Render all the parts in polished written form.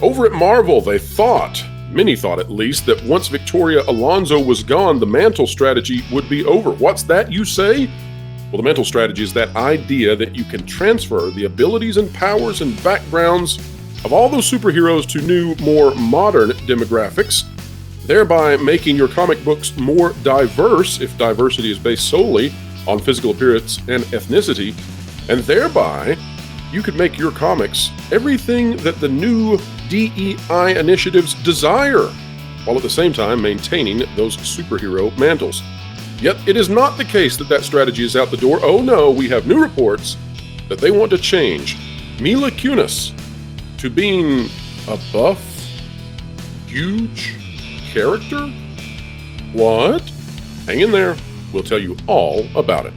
Over at Marvel, many thought at least, that once Victoria Alonso was gone, the mantle strategy would be over. What's that, you say? Well, the mantle strategy is that idea that you can transfer the abilities and powers and backgrounds of all those superheroes to new, more modern demographics, thereby making your comic books more diverse, if diversity is based solely on physical appearance and ethnicity, and thereby you could make your comics everything that the new DEI initiatives desire, while at the same time maintaining those superhero mantles. Yet it is not the case that strategy is out the door. Oh no, we have new reports that they want to change Mila Kunis to being a buff, huge character? What? Hang in there. We'll tell you all about it.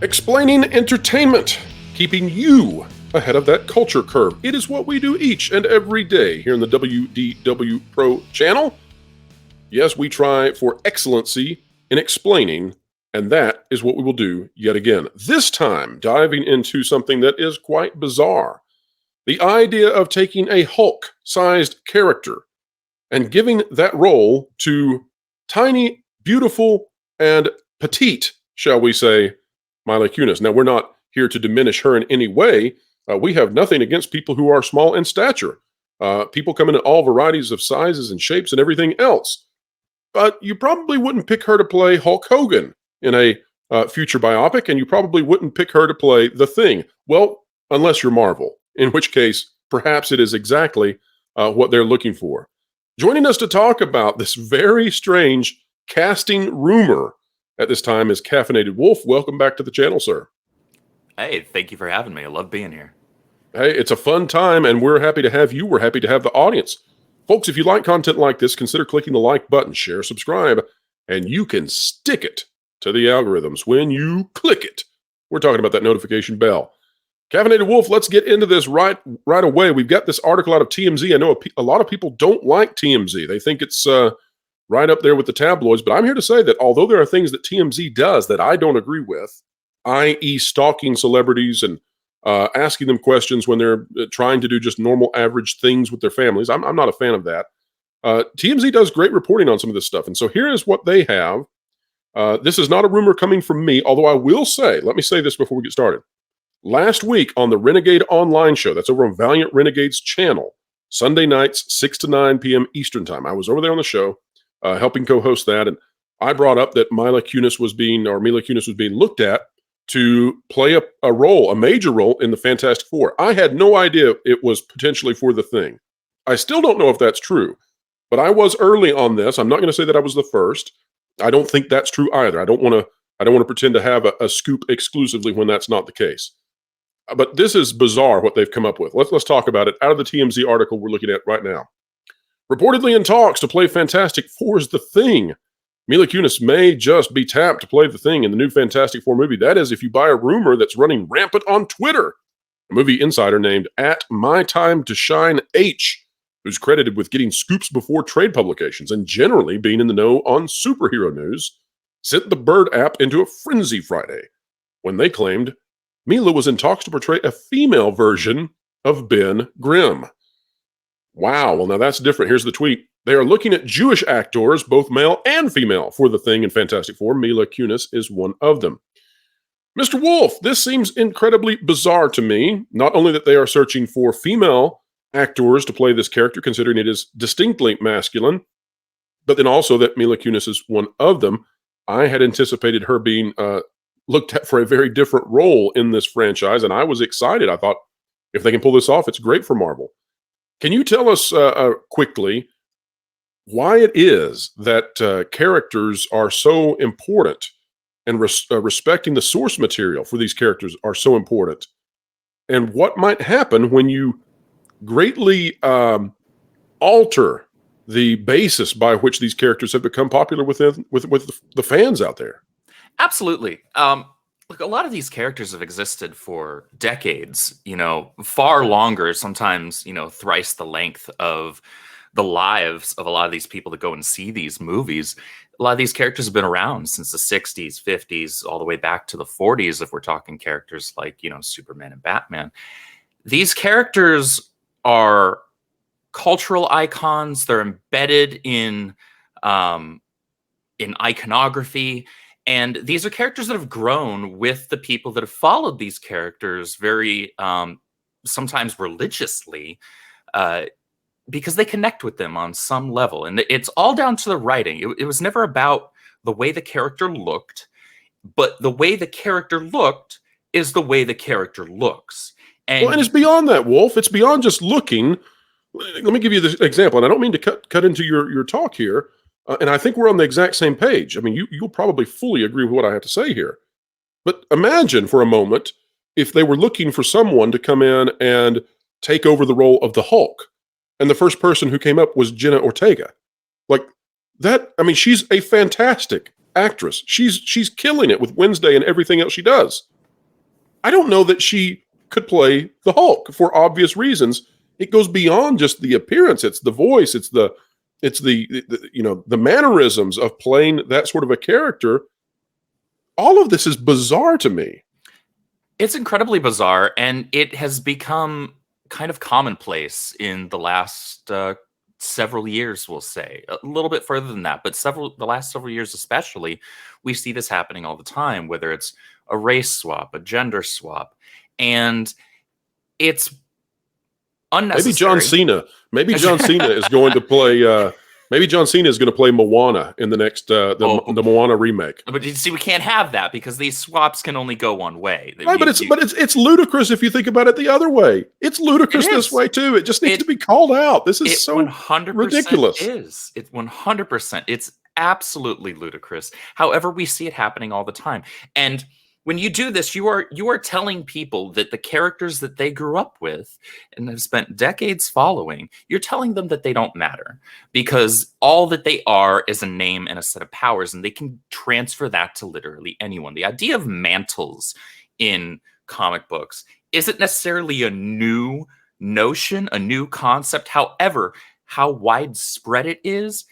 Explaining entertainment, keeping you ahead of that culture curve. It is what we do each and every day here in the WDW Pro channel. Yes, we try for excellency in explaining, and that is what we will do yet again. This time, diving into something that is quite bizarre. The idea of taking a Hulk-sized character and giving that role to tiny, beautiful, and petite, shall we say, Mila Kunis. Now, we're not here to diminish her in any way. We have nothing against people who are small in stature. People come in all varieties of sizes and shapes and everything else. But you probably wouldn't pick her to play Hulk Hogan in a future biopic, and you probably wouldn't pick her to play The Thing. Well, unless you're Marvel, in which case, perhaps it is exactly what they're looking for. Joining us to talk about this very strange casting rumor at this time is Caffeinated Wolf. Welcome back to the channel, sir. Hey, thank you for having me. I love being here. Hey, it's a fun time, and we're happy to have you. We're happy to have the audience. Folks, if you like content like this, consider clicking the like button, share, subscribe, and you can stick it to the algorithms when you click it. We're talking about that notification bell. Caffeinated Wolf, let's get into this right away. We've got this article out of TMZ. I know a lot of people don't like TMZ. They think it's right up there with the tabloids, but I'm here to say that although there are things that TMZ does that I don't agree with, i.e. stalking celebrities and asking them questions when they're trying to do just normal average things with their families, I'm not a fan of that. TMZ does great reporting on some of this stuff, and so here is what they have. This is not a rumor coming from me, although I will say, let me say this before we get started. Last week on the Renegade Online show, that's over on Valiant Renegade's channel, Sunday nights, 6 to 9 p.m. Eastern time. I was over there on the show, helping co-host that, and I brought up that Mila Kunis was being looked at to play a major role in the Fantastic Four. I had no idea it was potentially for The Thing. I still don't know if that's true, but I was early on this. I'm not going to say that I was the first. I don't think that's true either. I don't want to pretend to have a scoop exclusively when that's not the case. But this is bizarre what they've come up with. Let's talk about it. Out of the TMZ article we're looking at right now. Reportedly in talks to play Fantastic Four's The Thing. Mila Kunis may just be tapped to play The Thing in the new Fantastic Four movie. That is, if you buy a rumor that's running rampant on Twitter. A movie insider named @MyTimeToShineH, who's credited with getting scoops before trade publications and generally being in the know on superhero news, sent the Bird app into a frenzy Friday when they claimed Mila was in talks to portray a female version of Ben Grimm. Wow, well now that's different. Here's the tweet. They are looking at Jewish actors, both male and female, for The Thing in Fantastic Four. Mila Kunis is one of them. Mr. Wolf, this seems incredibly bizarre to me. Not only that they are searching for female actors to play this character, considering it is distinctly masculine, but then also that Mila Kunis is one of them. I had anticipated her being looked at for a very different role in this franchise, and I was excited. I thought, if they can pull this off, it's great for Marvel. Can you tell us quickly why it is that characters are so important and respecting the source material for these characters are so important, and what might happen when you greatly alter the basis by which these characters have become popular with the fans out there? Absolutely. Look, a lot of these characters have existed for decades, far longer, sometimes, thrice the length of the lives of a lot of these people that go and see these movies, a lot of these characters have been around since the 60s, 50s, all the way back to the 40s, if we're talking characters like, Superman and Batman. These characters are cultural icons. They're embedded in iconography. And these are characters that have grown with the people that have followed these characters very, sometimes religiously, because they connect with them on some level. And it's all down to the writing. It was never about the way the character looked, but the way the character looked is the way the character looks. And it's beyond that, Wolf. It's beyond just looking. Let me give you this example, and I don't mean to cut into your talk here, and I think we're on the exact same page. I mean, you'll probably fully agree with what I have to say here. But imagine for a moment if they were looking for someone to come in and take over the role of the Hulk, and the first person who came up was Jenna Ortega. Like that, I mean, she's a fantastic actress. She's killing it with Wednesday and everything else she does. I don't know that she could play the Hulk for obvious reasons. It goes beyond just the appearance. It's the voice. It's the mannerisms of playing that sort of a character. All of this is bizarre to me. It's incredibly bizarre, and it has become kind of commonplace in the last several years, we'll say. A little bit further than that, but the last several years especially, we see this happening all the time, whether it's a race swap, a gender swap, and it's unnecessary. Maybe John Cena is going to play. Maybe John Cena is going to play Moana in the next the Moana remake. But you see, we can't have that because these swaps can only go one way. Right, but it's ludicrous if you think about it the other way. It's ludicrous this way too. It just needs to be called out. This is so 100% ridiculous. It's 100%. It's absolutely ludicrous. However, we see it happening all the time, and when you do this, you are telling people that the characters that they grew up with and have spent decades following, you're telling them that they don't matter because all that they are is a name and a set of powers, and they can transfer that to literally anyone. The idea of mantles in comic books isn't necessarily a new notion, a new concept. However, how widespread it is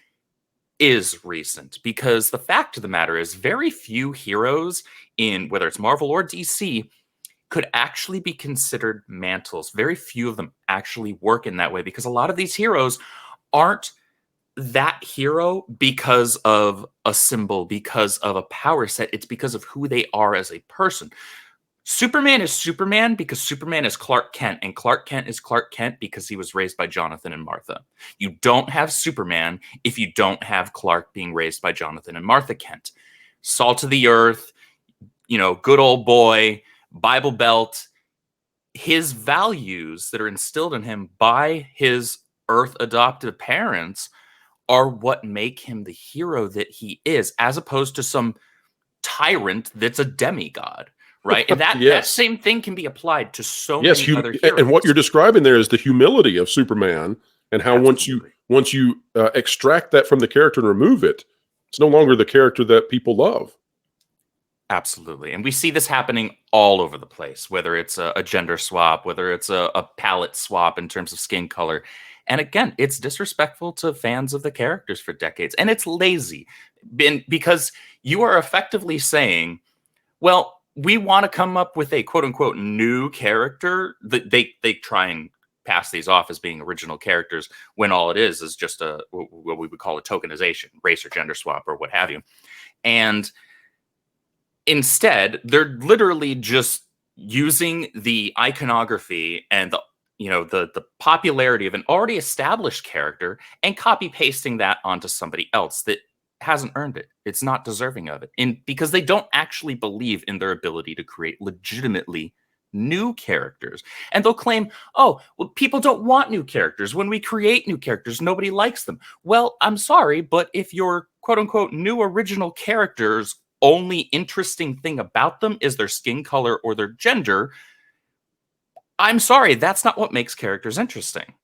recent, because the fact of the matter is very few heroes in whether it's Marvel or DC could actually be considered mantles. Very few of them actually work in that way because a lot of these heroes aren't that hero because of a symbol, because of a power set. It's because of who they are as a person. Superman is Superman because Superman is Clark Kent, and Clark Kent is Clark Kent because he was raised by Jonathan and Martha. You don't have Superman if you don't have Clark being raised by Jonathan and Martha Kent. Salt of the earth, good old boy, Bible Belt, his values that are instilled in him by his earth adoptive parents are what make him the hero that he is, as opposed to some tyrant that's a demigod. Right. And that same thing can be applied to so many other heroes. And what you're describing there is the humility of Superman, and how once you extract that from the character and remove it, it's no longer the character that people love. Absolutely. And we see this happening all over the place, whether it's a gender swap, whether it's a palette swap in terms of skin color. And again, it's disrespectful to fans of the characters for decades. And it's lazy because you are effectively saying, well, we want to come up with a quote unquote new character. That they try and pass these off as being original characters when all it is just what we would call a tokenization, race or gender swap or what have you. And instead, they're literally just using the iconography and the popularity of an already established character and copy pasting that onto somebody else that hasn't earned it. It's not deserving of it. Because they don't actually believe in their ability to create legitimately new characters. And they'll claim, oh, well, people don't want new characters. When we create new characters, nobody likes them. Well, I'm sorry, but if your quote unquote new original characters only interesting thing about them is their skin color or their gender, I'm sorry, that's not what makes characters interesting.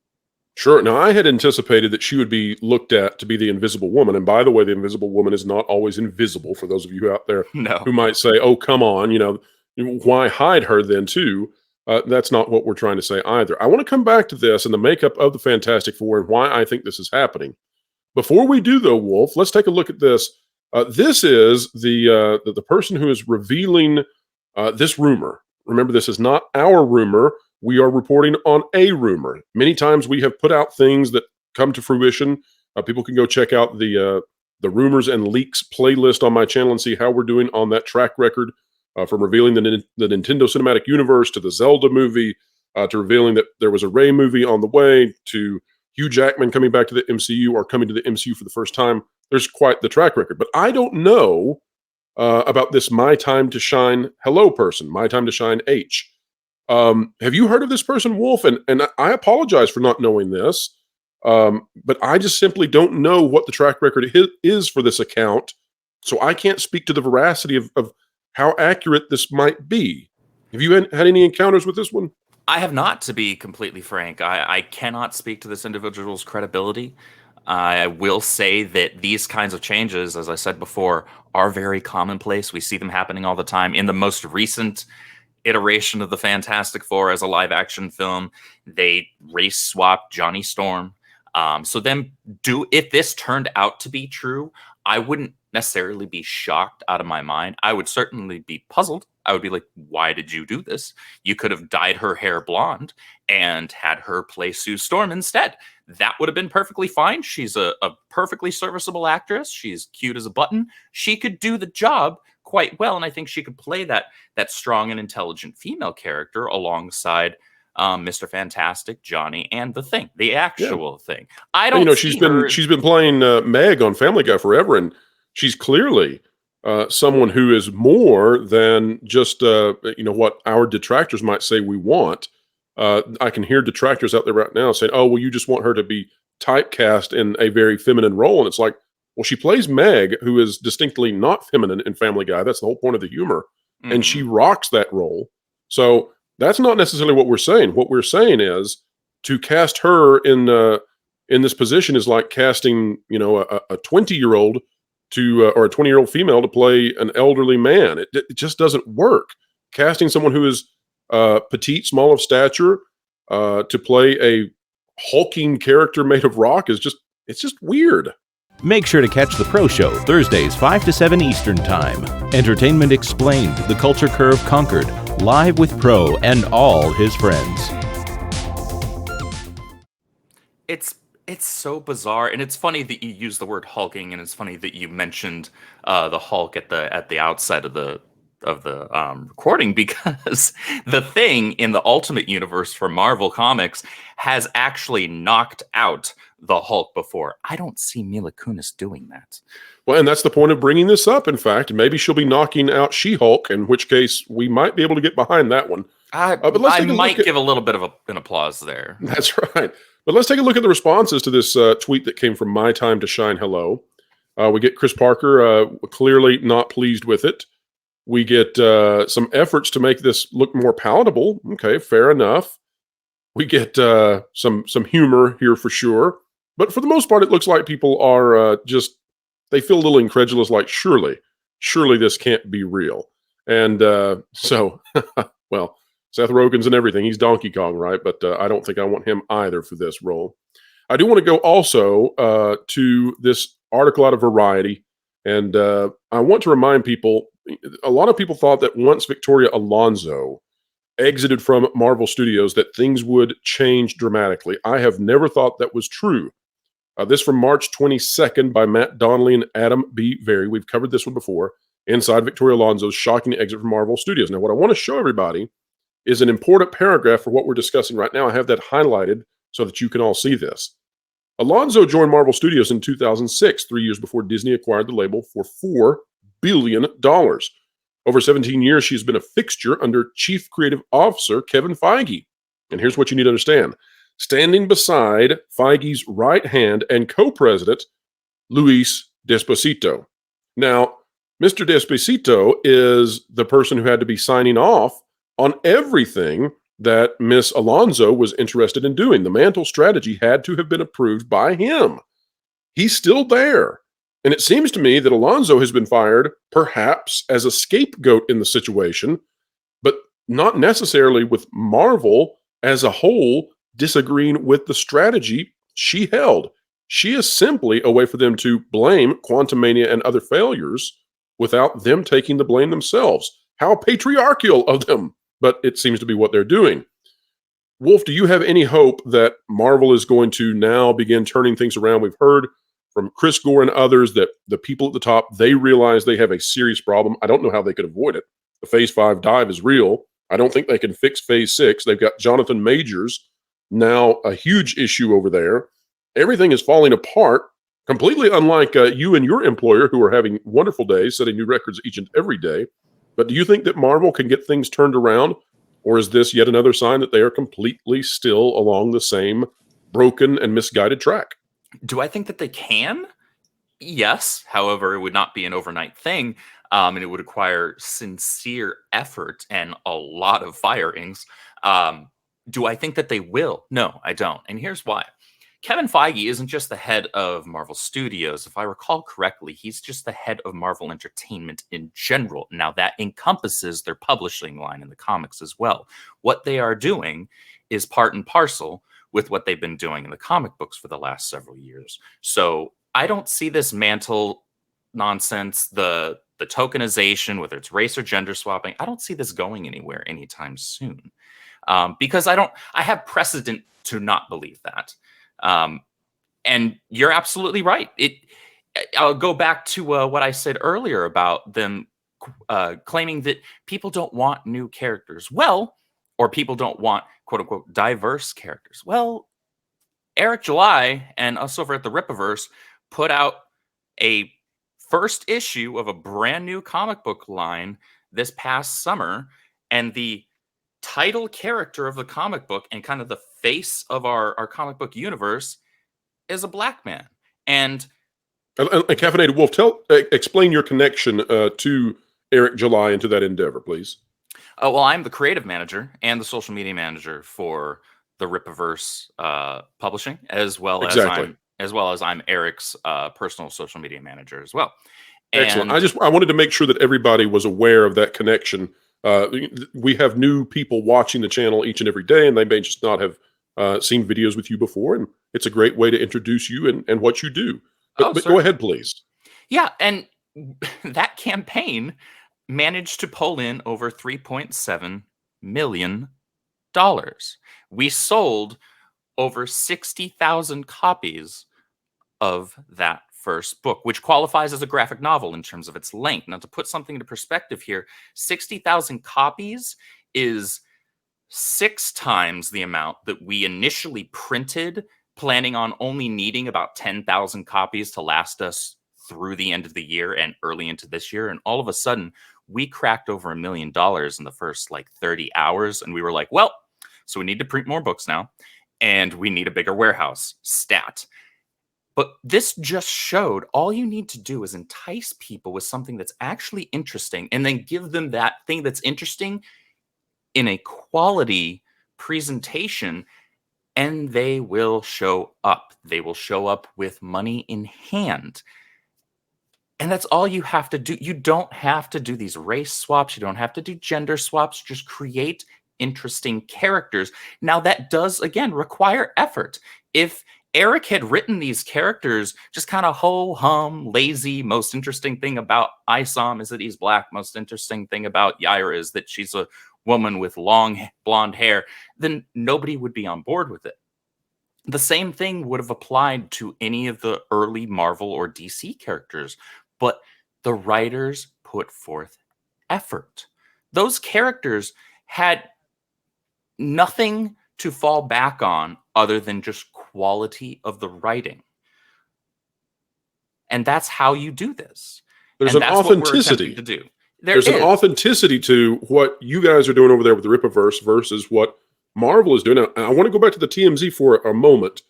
Sure. Now, I had anticipated that she would be looked at to be the Invisible Woman. And by the way, the Invisible Woman is not always invisible, for those of you out there who might say, oh, come on, why hide her then too? That's not what we're trying to say either. I want to come back to this and the makeup of the Fantastic Four and why I think this is happening. Before we do, though, Wolf, let's take a look at this. This is the person who is revealing this rumor. Remember, this is not our rumor. We are reporting on a rumor. Many times we have put out things that come to fruition. People can go check out the rumors and leaks playlist on my channel and see how we're doing on that track record, from revealing the Nintendo Cinematic Universe to the Zelda movie, to revealing that there was a Rey movie on the way, to Hugh Jackman coming back to the MCU or coming to the MCU for the first time. There's quite the track record. But I don't know about this My Time to Shine hello person, My Time to Shine H. Have you heard of this person, Wolf? And I apologize for not knowing this, but I just simply don't know what the track record is for this account, so I can't speak to the veracity of how accurate this might be. Have you had any encounters with this one? I have not, to be completely frank. I cannot speak to this individual's credibility. I will say that these kinds of changes, as I said before, are very commonplace. We see them happening all the time. In the most recent iteration of the Fantastic Four as a live action film, they race swapped Johnny Storm. So then, if this turned out to be true, I wouldn't necessarily be shocked out of my mind. I would certainly be puzzled. I would be like, why did you do this? You could have dyed her hair blonde and had her play Sue Storm instead. That would have been perfectly fine. She's a perfectly serviceable actress. She's cute as a button. She could do the job quite well, and I think she could play that strong and intelligent female character alongside Mr. Fantastic, Johnny, and the Thing, the actual Thing. I don't. She's been playing Meg on Family Guy forever, and she's clearly someone who is more than just what our detractors might say we want. I can hear detractors out there right now saying, "Oh, well, you just want her to be typecast in a very feminine role," and it's like, well, she plays Meg, who is distinctly not feminine in Family Guy. That's the whole point of the humor, and she rocks that role. So that's not necessarily what we're saying. What we're saying is to cast her in this position is like casting, a 20-year-old or a 20-year-old female to play an elderly man. It just doesn't work. Casting someone who is petite, small of stature, to play a hulking character made of rock it's just weird. Make sure to catch The Pro Show Thursdays 5 to 7 Eastern Time. Entertainment Explained, The Culture Curve Conquered, live with Pro and all his friends. It's so bizarre, and it's funny that you use the word hulking, and it's funny that you mentioned the Hulk at the outset of the recording, because the Thing in the Ultimate Universe for Marvel Comics has actually knocked out the Hulk before. I don't see Mila Kunis doing that. Well, and that's the point of bringing this up. In fact, maybe she'll be knocking out She-Hulk, in which case we might be able to get behind that one. But I might give a little bit of an applause there. That's right. But let's take a look at the responses to this tweet that came from My Time to Shine Hello. We get Chris Parker clearly not pleased with it. We get some efforts to make this look more palatable. Okay, fair enough. We get some humor here for sure. But for the most part, it looks like people are they feel a little incredulous, like, surely this can't be real. And so, well, Seth Rogen's and everything. He's Donkey Kong, right? But I don't think I want him either for this role. I do want to go also to this article out of Variety. And I want to remind people, a lot of people thought that once Victoria Alonso exited from Marvel Studios, that things would change dramatically. I have never thought that was true. This from March 22nd by Matt Donnelly and Adam B. Very. We've covered this one before. Inside Victoria Alonso's shocking exit from Marvel Studios. Now, what I want to show everybody is an important paragraph for what we're discussing right now. I have that highlighted so that you can all see this. Alonso joined Marvel Studios in 2006, 3 years before Disney acquired the label for $4 billion. Over 17 years, she's been a fixture under Chief Creative Officer Kevin Feige. And here's what you need to understand. Standing beside Feige's right hand and co-president, Luis Desposito. Now, Mr. Desposito is the person who had to be signing off on everything that Miss Alonso was interested in doing. The mantle strategy had to have been approved by him. He's still there. And it seems to me that Alonso has been fired perhaps as a scapegoat in the situation, but not necessarily with Marvel as a whole disagreeing with the strategy she held. She is simply a way for them to blame Quantumania and other failures without them taking the blame themselves. How patriarchal of them, but it seems to be what they're doing. Wolf, do you have any hope that Marvel is going to now begin turning things around? We've heard from Chris Gore and others that the people at the top, they realize they have a serious problem. I don't know how they could avoid it. The Phase 5 dive is real. I don't think they can fix Phase 6. They've got Jonathan Majors, now a huge issue over there. Everything is falling apart, completely unlike you and your employer, who are having wonderful days, setting new records each and every day. But do you think that Marvel can get things turned around? Or is this yet another sign that they are completely still along the same broken and misguided track? Do I think that they can? Yes. However, it would not be an overnight thing. And it would require sincere effort and a lot of firings. Do I think that they will? No, I don't. And here's why. Kevin Feige isn't just the head of Marvel Studios. If I recall correctly, he's just the head of Marvel Entertainment in general. Now, that encompasses their publishing line in the comics as well. What they are doing is part and parcel with what they've been doing in the comic books for the last several years. So I don't see this mantle nonsense, the tokenization, whether it's race or gender swapping. I don't see this going anywhere anytime soon, because I have precedent to not believe that. And you're absolutely right. I'll go back to what I said earlier about them claiming that people don't want new characters. Well, or people don't want quote unquote diverse characters. Well, Eric July and us over at the Ripaverse put out a first issue of a brand new comic book line this past summer, and the title character of the comic book and kind of the face of our comic book universe is a black man. And Caffeinated Wolf, explain your connection to Eric July and to that endeavor, please. Well, I'm the creative manager and the social media manager for the Ripaverse publishing, as well as I'm Eric's personal social media manager as well. Excellent. I wanted to make sure that everybody was aware of that connection. We have new people watching the channel each and every day, and they may just not have seen videos with you before, and it's a great way to introduce you and what you do. But go ahead, please. Yeah, and that campaign managed to pull in over $3.7 million. We sold over 60,000 copies of that first book, which qualifies as a graphic novel in terms of its length. Now, to put something into perspective here, 60,000 copies is 6 times the amount that we initially printed, planning on only needing about 10,000 copies to last us through the end of the year and early into this year. And all of a sudden, we cracked over $1 million in the first 30 hours. And we were like, well, so we need to print more books now, and we need a bigger warehouse. Stat. But this just showed all you need to do is entice people with something that's actually interesting, and then give them that thing that's interesting in a quality presentation, and they will show up. They will show up with money in hand. And that's all you have to do. You don't have to do these race swaps. You don't have to do gender swaps. Just create interesting characters. Now, that does, again, require effort. If Eric had written these characters just kind of ho-hum, lazy, most interesting thing about Isom is that he's black, most interesting thing about Yaira is that she's a woman with long blonde hair, then nobody would be on board with it. The same thing would have applied to any of the early Marvel or DC characters, but the writers put forth effort. Those characters had nothing to fall back on other than just quality of the writing. And that's how you do this. There's an authenticity to do. There's an authenticity to what you guys are doing over there with the Ripaverse versus what Marvel is doing. Now, I want to go back to the TMZ for a moment.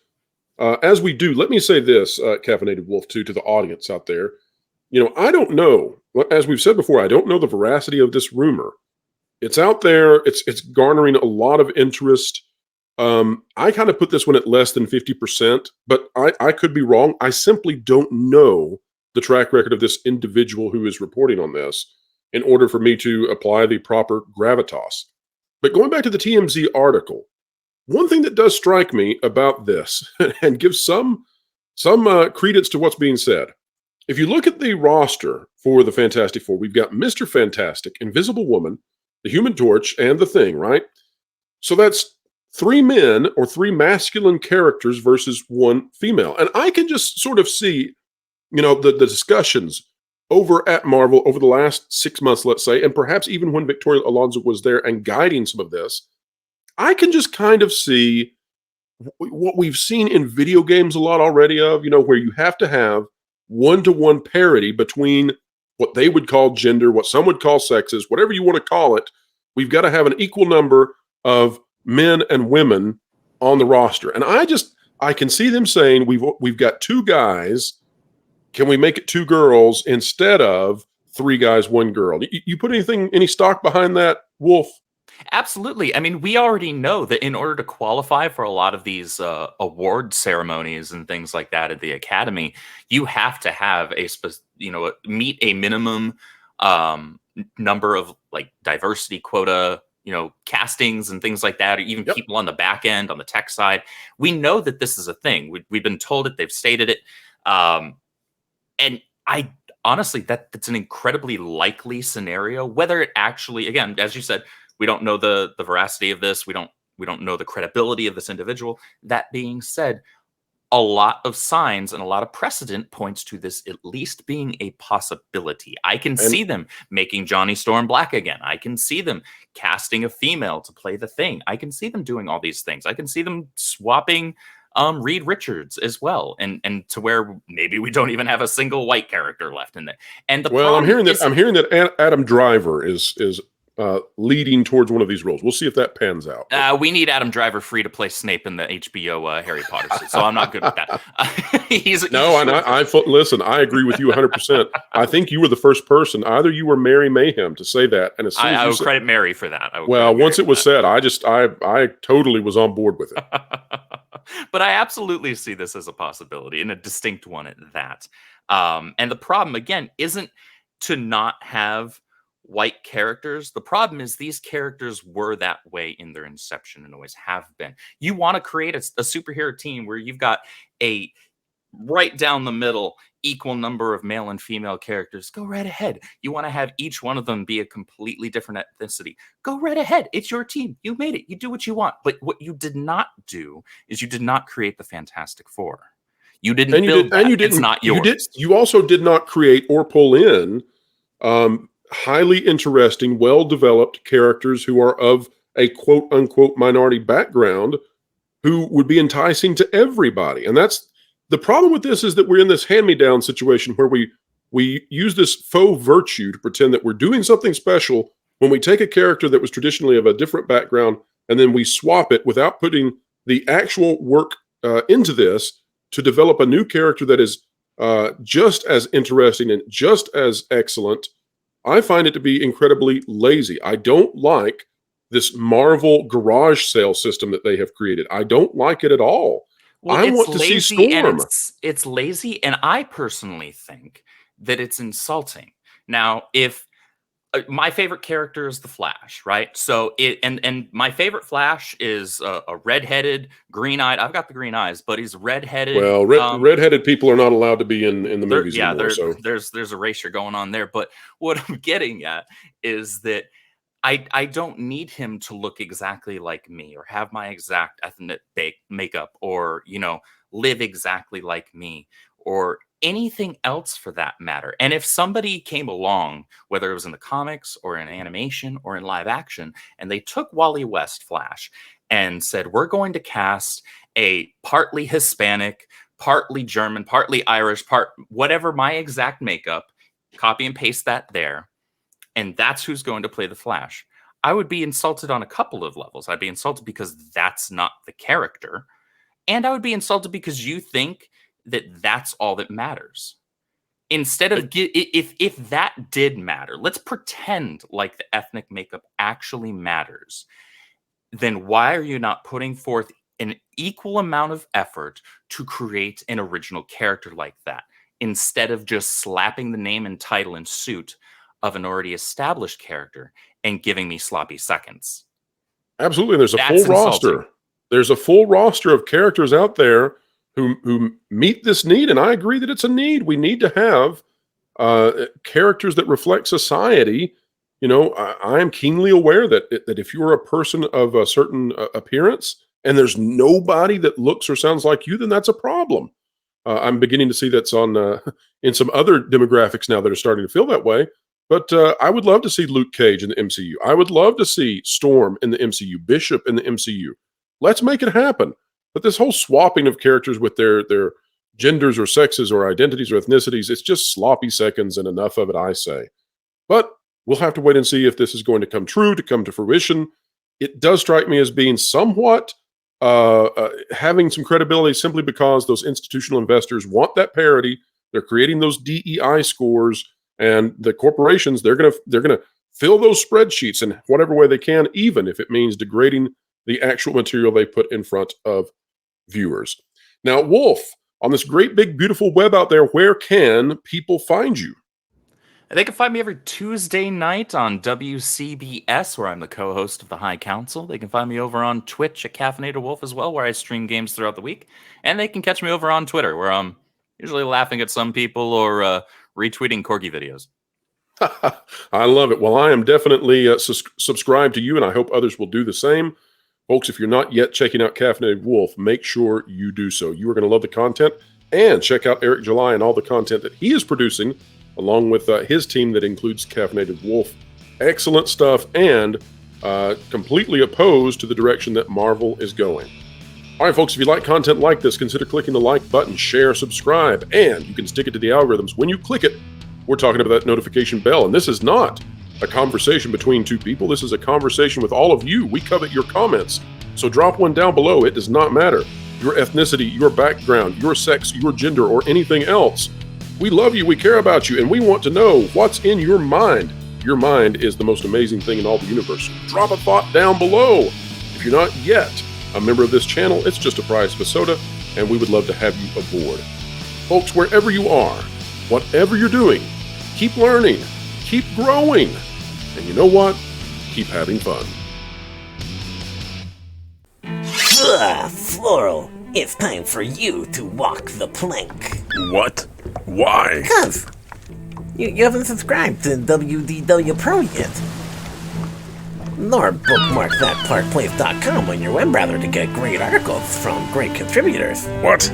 As we do, let me say this, Caffeinated Wolf, too, to the audience out there. I don't know. As we've said before, I don't know the veracity of this rumor. It's out there. It's garnering a lot of interest. I kind of put this one at less than 50%, but I could be wrong. I simply don't know the track record of this individual who is reporting on this in order for me to apply the proper gravitas. But going back to the TMZ article, one thing that does strike me about this and gives some credence to what's being said. If you look at the roster for the Fantastic Four, we've got Mr. Fantastic, Invisible Woman, the Human Torch, and the Thing, right? So that's 3 men or 3 masculine characters versus 1 female. And I can just sort of see, the discussions over at Marvel over the last 6 months, let's say, and perhaps even when Victoria Alonso was there and guiding some of this, I can just kind of see what we've seen in video games a lot already of, where you have to have one-to-one parity between what they would call gender, what some would call sexes, whatever you want to call it. We've got to have an equal number of men and women on the roster. And I can see them saying, we've got 2 guys. Can we make it 2 girls instead of 3 guys, 1 girl? You put any stock behind that, Wolf? Absolutely. I mean, we already know that in order to qualify for a lot of these award ceremonies and things like that at the Academy, you have to have meet a minimum number of like diversity quota, castings and things like that, or even people on the back end, on the tech side. We know that this is a thing. We've been told it. They've stated it. And I honestly, that's an incredibly likely scenario. Whether it actually, again, as you said, we don't know the veracity of this. We don't know the credibility of this individual. That being said, a lot of signs and a lot of precedent points to this at least being a possibility. I can see them making Johnny Storm black again. I can see them casting a female to play the Thing. I can see them doing all these things. I can see them swapping Reed Richards as well, and to where maybe we don't even have a single white character left in there. And I'm hearing that Adam Driver is leading towards one of these roles. We'll see if that pans out. We need Adam Driver free to play Snape in the HBO Harry Potter suit, so I'm not good with that. Listen, I agree with you 100%. I think you were the first person, either you or Mary Mayhem, to say that. And as soon as I would credit Mary for that. Once it was said, I totally was on board with it. But I absolutely see this as a possibility, and a distinct one at that. And the problem, again, isn't to not have white characters. The problem is these characters were that way in their inception and always have been. You want to create a superhero team where you've got a right down the middle equal number of male and female characters. Go right ahead. You want to have each one of them be a completely different ethnicity. Go right ahead. It's your team. You made it. You do what you want. But what you did not do is you did not create the Fantastic Four. You didn't build that. It's not yours. You also did not create or pull in highly interesting, well-developed characters who are of a quote-unquote minority background who would be enticing to everybody. And that's the problem with this, is that we're in this hand-me-down situation where we use this faux virtue to pretend that we're doing something special when we take a character that was traditionally of a different background and then we swap it without putting the actual work into this to develop a new character that is just as interesting and just as excellent. I find it to be incredibly lazy. I don't like this Marvel garage sale system that they have created. I don't like it at all. Well, I want to see Storm. It's lazy, and I personally think that it's insulting. Now, if my favorite character is the Flash, right? So and my favorite Flash is a redheaded, green-eyed. I've got the green eyes, but he's redheaded. Well, redheaded people are not allowed to be in the movies anymore. So there's erasure going on there. But what I'm getting at is that I don't need him to look exactly like me or have my exact ethnic makeup or live exactly like me or anything else for that matter. And if somebody came along, whether it was in the comics or in animation or in live action, and they took Wally West Flash and said, we're going to cast a partly Hispanic, partly German, partly Irish, whatever my exact makeup, copy and paste that there, and that's who's going to play the Flash, I would be insulted on a couple of levels. I'd be insulted because that's not the character. And I would be insulted because you think that that's all that matters. Instead of, if that did matter, let's pretend like the ethnic makeup actually matters. Then why are you not putting forth an equal amount of effort to create an original character like that, instead of just slapping the name and title and suit of an already established character and giving me sloppy seconds? Absolutely. There's a That's full roster. insulting. There's a full roster of characters out there who meet this need, and I agree that it's a need. We need to have characters that reflect society. You know, I am keenly aware that if you're a person of a certain appearance and there's nobody that looks or sounds like you, then that's a problem. I'm beginning to see that's on in some other demographics now that are starting to feel that way. But I would love to see Luke Cage in the MCU. I would love to see Storm in the MCU, Bishop in the MCU. Let's make it happen. But this whole swapping of characters with their genders or sexes or identities or ethnicities, it's just sloppy seconds and enough of it, I say. But we'll have to wait and see if this is going to come true, to come to fruition. It does strike me as being somewhat having some credibility simply because those institutional investors want that parity. They're creating those DEI scores, and the corporations, they're gonna fill those spreadsheets in whatever way they can, even if it means degrading the actual material they put in front of viewers. Now, Wolf, on this great big beautiful web out there, where can people find you? They can find me every Tuesday night on WCBS, where I'm the co-host of the High Council. They can find me over on Twitch at Caffeinated Wolf as well, where I stream games throughout the week. And they can catch me over on Twitter, where I'm usually laughing at some people or retweeting corgi videos. I love it. Well, I am definitely subscribed to you, and I hope others will do the same. Folks, if you're not yet checking out Caffeinated Wolf, make sure you do so. You are going to love the content, and check out Eric July and all the content that he is producing, along with his team that includes Caffeinated Wolf. Excellent stuff, and completely opposed to the direction that Marvel is going. All right, folks, if you like content like this, consider clicking the like button, share, subscribe, and you can stick it to the algorithms. When you click it, we're talking about that notification bell, and this is not a conversation between two people. This is a conversation with all of you. We covet your comments, so drop one down below. It does not matter your ethnicity, your background, your sex, your gender, or anything else. We love you, we care about you, and we want to know what's in your mind. Your mind is the most amazing thing in all the universe. Drop a thought down below. If you're not yet a member of this channel, it's just a price of a soda, and we would love to have you aboard. Folks, wherever you are, whatever you're doing, keep learning, keep growing, and you know what? Keep having fun. Floral, it's time for you to walk the plank. What? Why? Cuz you haven't subscribed to WDW Pro yet. Nor bookmark thatpartplace.com on your web browser to get great articles from great contributors. What?